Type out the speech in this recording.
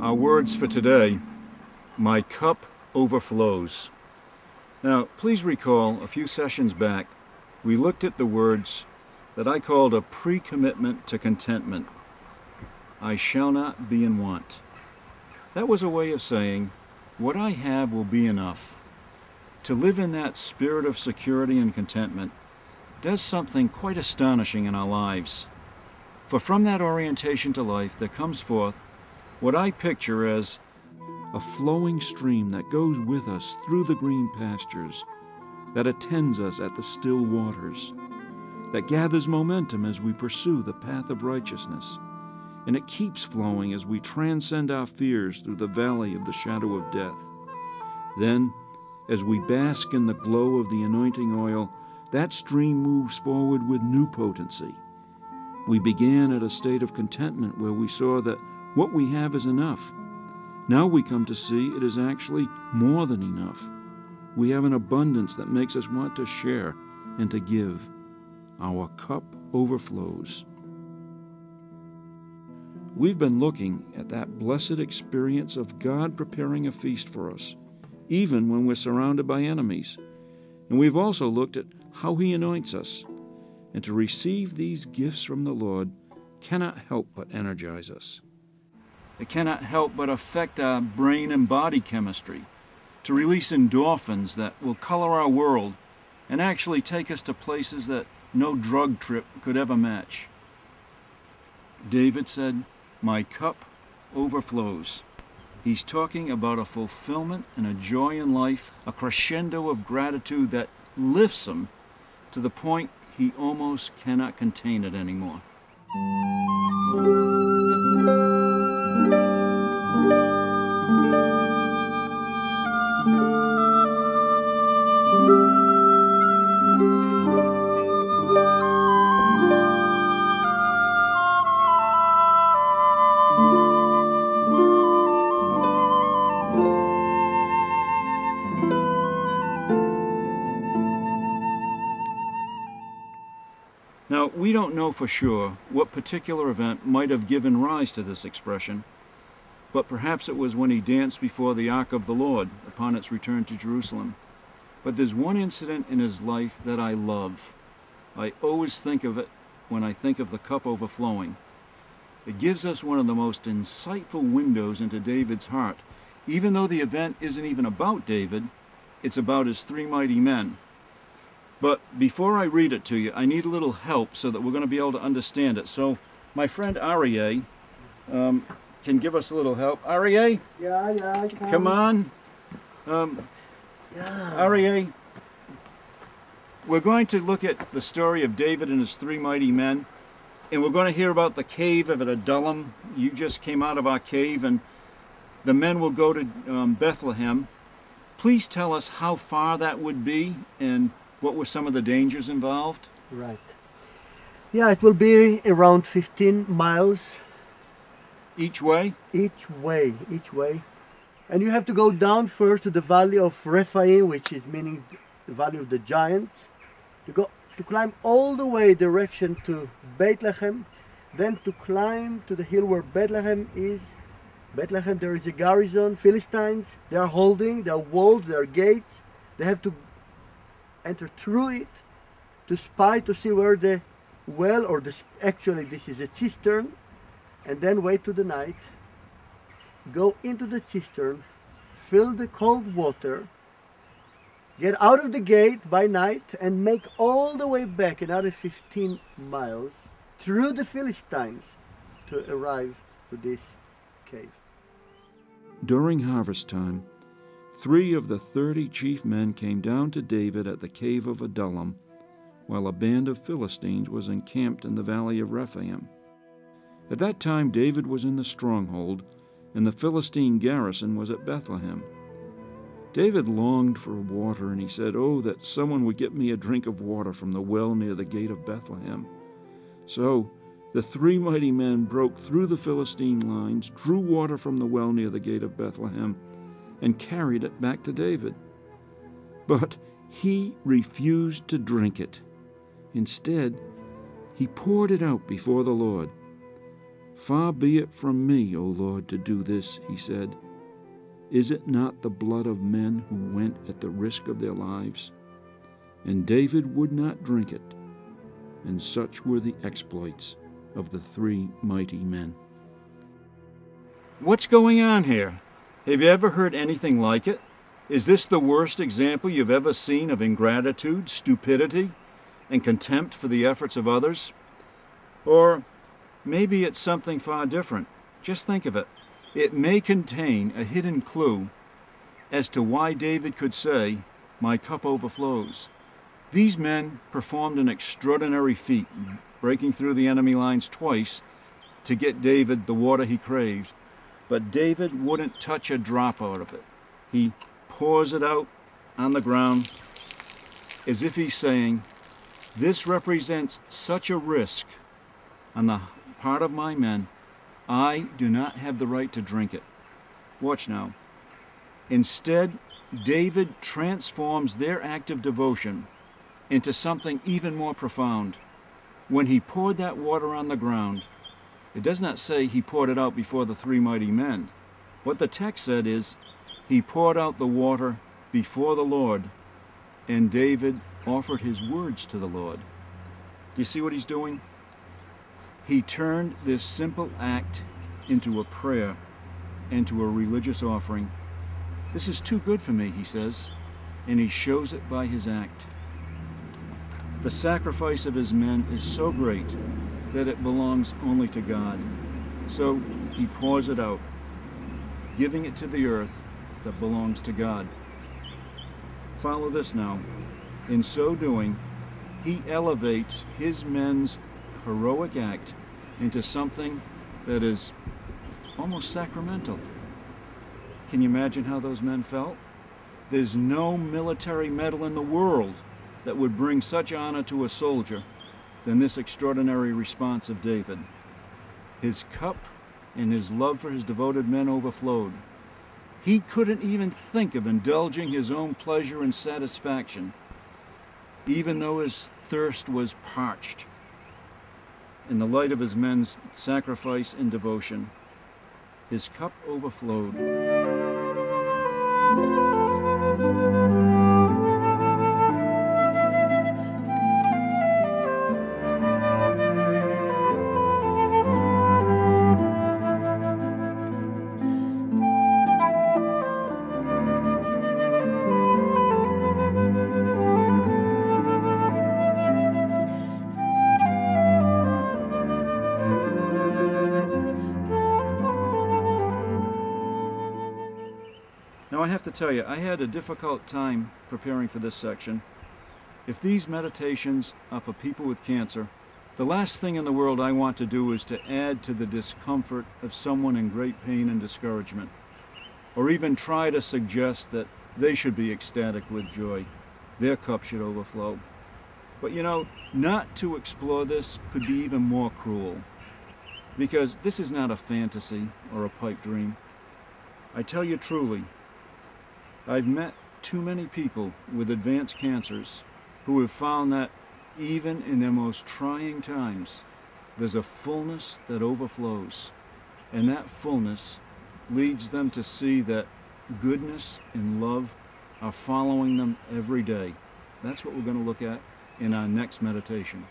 Our words for today: my cup overflows. Now, please recall a few sessions back, we looked at the words that I called a pre-commitment to contentment. I shall not be in want. That was a way of saying, what I have will be enough. To live in that spirit of security and contentment does something quite astonishing in our lives. For from that orientation to life there comes forth what I picture as a flowing stream that goes with us through the green pastures, that attends us at the still waters, that gathers momentum as we pursue the path of righteousness, and it keeps flowing as we transcend our fears through the valley of the shadow of death. Then, as we bask in the glow of the anointing oil, that stream moves forward with new potency. We began at a state of contentment where we saw that what we have is enough. Now we come to see it is actually more than enough. We have an abundance that makes us want to share and to give. Our cup overflows. We've been looking at that blessed experience of God preparing a feast for us, even when we're surrounded by enemies. And we've also looked at how He anoints us. And to receive these gifts from the Lord cannot help but energize us. It cannot help but affect our brain and body chemistry, to release endorphins that will color our world and actually take us to places that no drug trip could ever match. David said, my cup overflows. He's talking about a fulfillment and a joy in life, a crescendo of gratitude that lifts him to the point he almost cannot contain it anymore. Now, we don't know for sure what particular event might have given rise to this expression, but perhaps it was when he danced before the Ark of the Lord upon its return to Jerusalem. But there's one incident in his life that I love. I always think of it when I think of the cup overflowing. It gives us one of the most insightful windows into David's heart. Even though the event isn't even about David, it's about his three mighty men. But before I read it to you, I need a little help so that we're going to be able to understand it. So my friend Aryeh can give us a little help. Aryeh? Yeah. Come on. Aryeh, we're going to look at the story of David and his three mighty men, and we're going to hear about the cave of Adullam. You just came out of our cave, and the men will go to Bethlehem. Please tell us how far that would be and what were some of the dangers involved? Right. Yeah, it will be around 15 miles. Each way? Each way. And you have to go down first to the valley of Rephaim, which is meaning the valley of the giants. To climb all the way direction to Bethlehem, then to climb to the hill where Bethlehem is. Bethlehem, there is a garrison, Philistines. They are holding, there are walls, there are gates. They have to enter through it to spy to see where the well, or actually this is a cistern, and then wait to the night, go into the cistern, fill the cold water, get out of the gate by night, and make all the way back another 15 miles through the Philistines to arrive to this cave. During harvest time, 3 of the 30 chief men came down to David at the cave of Adullam, while a band of Philistines was encamped in the valley of Rephaim. At that time David was in the stronghold, and the Philistine garrison was at Bethlehem. David longed for water, and he said, "Oh, that someone would get me a drink of water from the well near the gate of Bethlehem." So the 3 mighty men broke through the Philistine lines, drew water from the well near the gate of Bethlehem, and carried it back to David. But he refused to drink it. Instead, he poured it out before the Lord. "Far be it from me, O Lord, to do this," he said. "Is it not the blood of men who went at the risk of their lives?" And David would not drink it. And such were the exploits of the three mighty men. What's going on here? Have you ever heard anything like it? Is this the worst example you've ever seen of ingratitude, stupidity, and contempt for the efforts of others? Or maybe it's something far different. Just think of it. It may contain a hidden clue as to why David could say, "My cup overflows." These men performed an extraordinary feat, breaking through the enemy lines twice to get David the water he craved. But David wouldn't touch a drop out of it. He pours it out on the ground as if he's saying, "This represents such a risk on the part of my men, I do not have the right to drink it." Watch now. Instead, David transforms their act of devotion into something even more profound. When he poured that water on the ground, it does not say he poured it out before the three mighty men. What the text said is, he poured out the water before the Lord, and David offered his words to the Lord. Do you see what he's doing? He turned this simple act into a prayer and to a religious offering. "This is too good for me," he says, and he shows it by his act. The sacrifice of his men is so great that it belongs only to God. So he pours it out, giving it to the earth that belongs to God. Follow this now. In so doing, he elevates his men's heroic act into something that is almost sacramental. Can you imagine how those men felt? There's no military medal in the world that would bring such honor to a soldier than this extraordinary response of David. His cup and his love for his devoted men overflowed. He couldn't even think of indulging his own pleasure and satisfaction, even though his thirst was parched. In the light of his men's sacrifice and devotion, his cup overflowed. Now I have to tell you, I had a difficult time preparing for this section. If these meditations are for people with cancer, the last thing in the world I want to do is to add to the discomfort of someone in great pain and discouragement, or even try to suggest that they should be ecstatic with joy. Their cup should overflow. But you know, not to explore this could be even more cruel, because this is not a fantasy or a pipe dream. I tell you truly, I've met too many people with advanced cancers who have found that even in their most trying times, there's a fullness that overflows, and that fullness leads them to see that goodness and love are following them every day. That's what we're going to look at in our next meditation.